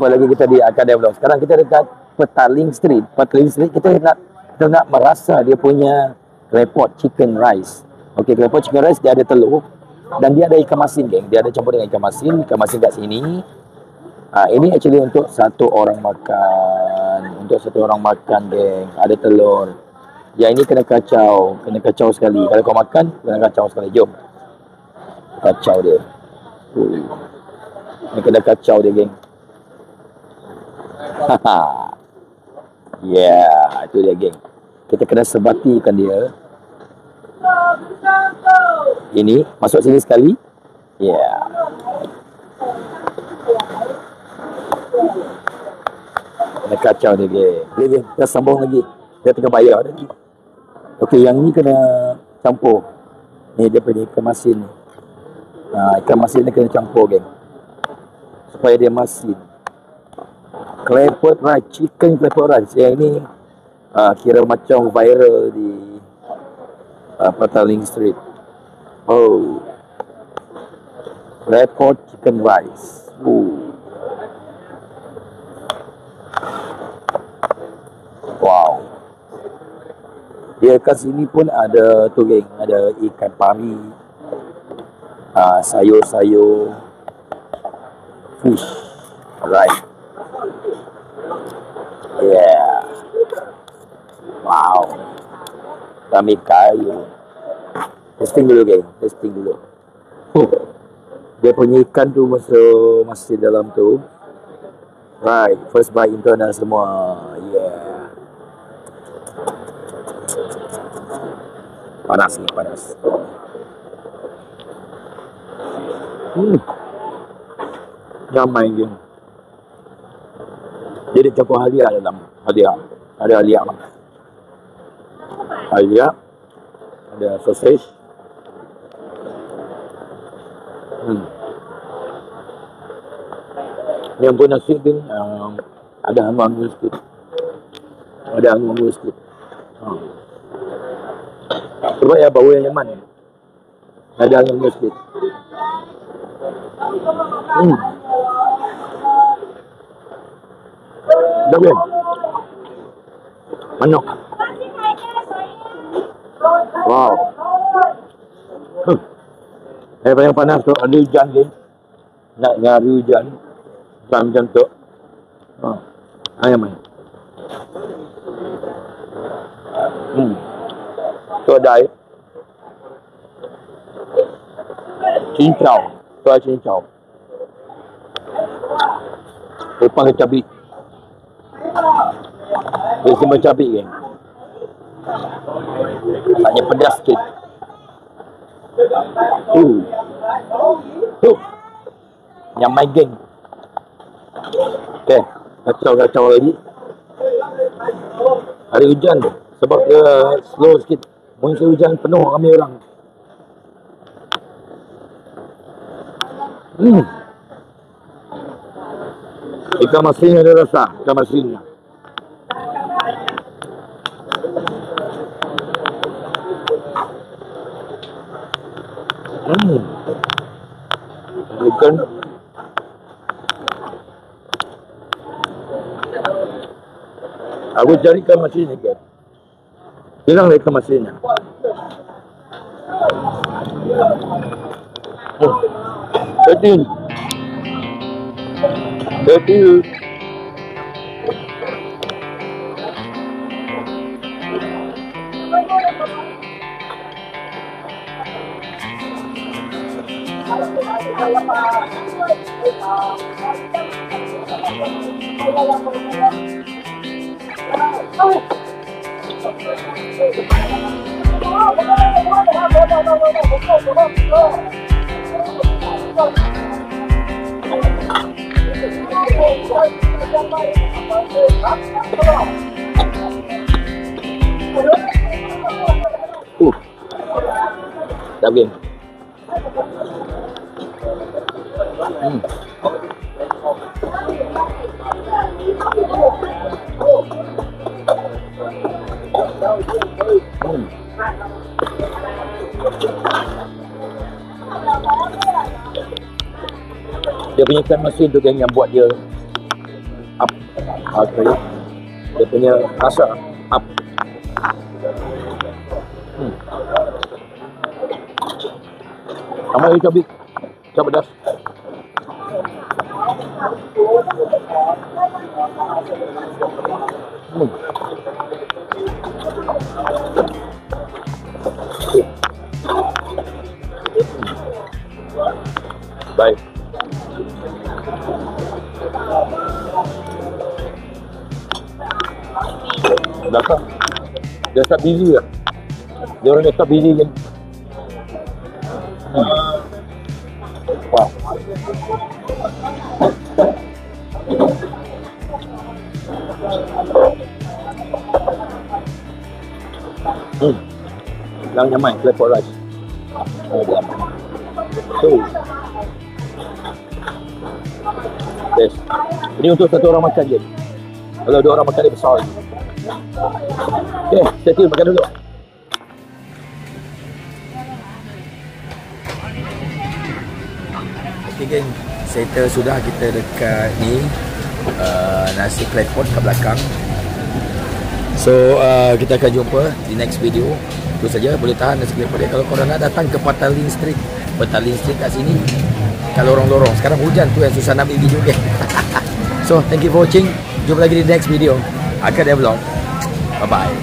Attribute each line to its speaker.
Speaker 1: Jumpa lagi kita di Akademi Vlog. Sekarang kita dekat Petaling Street. Petaling Street kita nak merasa dia punya claypot chicken rice. Okey, claypot chicken rice dia ada telur dan dia ada ikan masin, geng. Dia ada campur dengan ikan masin kat sini. Ini actually untuk satu orang makan. Geng. Ada telur. Yang ini kena kacau sekali. Kalau kau makan, kena kacau sekali. Jom. Kacau dia. Ini kena kacau dia, geng. Yeah, itu dia, geng. Kita kena sebatikan dia. Ini masuk sini sekali. Yeah. Kena kacau dia, geng. Dia kita sambung lagi. Dia tengah bayar lagi. Okey, yang ni kena campur. Ni dia punya ikan masin ni. Ikan masin ni kena campur, geng, supaya dia masin. Claypot rice, chicken claypot rice. Yang ini kira macam viral di Petaling Street. Oh, claypot chicken rice. Wow. Dia kat sini pun ada tu, geng. Ada ikan pari, sayur-sayur, fish. Alright. Yeah. Wow. Kami kayu. Testing dulu, geng. Testing dulu. Dia punya ikan tu masih dalam tu. Right. First bite internal semua. Yeah. Panas ni, panas. Nyamai, geng. Dia ada campur halia dalam. Ada halia. Ada sausage. Yang pun nasi tu ada hangus sikit. Sebab ya bau yang nyaman. Ada hangus sikit. Dah boleh. Manok. Wow. Yang panas tu ada hujan, geng. Nak ngari hujan. Macam tu. Ayam main. Tu ada air. Cincau. Tu ada cincau. Lepas ke cabai. Dia simpan cabai, geng. Hanya pedas sikit. Nyamai, geng. Okay, kacau lagi. Hari hujan sebab dia slow sikit. Mungkin hujan penuh ramai orang. Ikan masin ada rasa, ikan masinnya. Ikan aku cari ikan masin ni, kan. Hilang ikan masinnya. Betul. Daging. Dia punya ikan masin tu, geng, yang buat dia Okay. Dia punya rasa up. Sama lagi cabai. Cabai pedas. Baik. Belakang. Dia start busy lah. Dia orang start busy je. Wow. Lang nyaman, claypot rice. So, best. Ini untuk satu orang makan je. Kalau dua orang makan dia besar. Okay, stay tune, makan dulu. Okay geng, settle sudah kita dekat ni nasi claypot kat belakang. So kita akan jumpa di next video. Itu saja, boleh tahan nasi claypot dia. Kalau korang nak datang ke Petaling Street kat sini, kalau lorong-lorong sekarang hujan tu yang susah nak ambil video geng. So thank you for watching. Jumpa lagi di next video. Akad Vlog. Bye bye.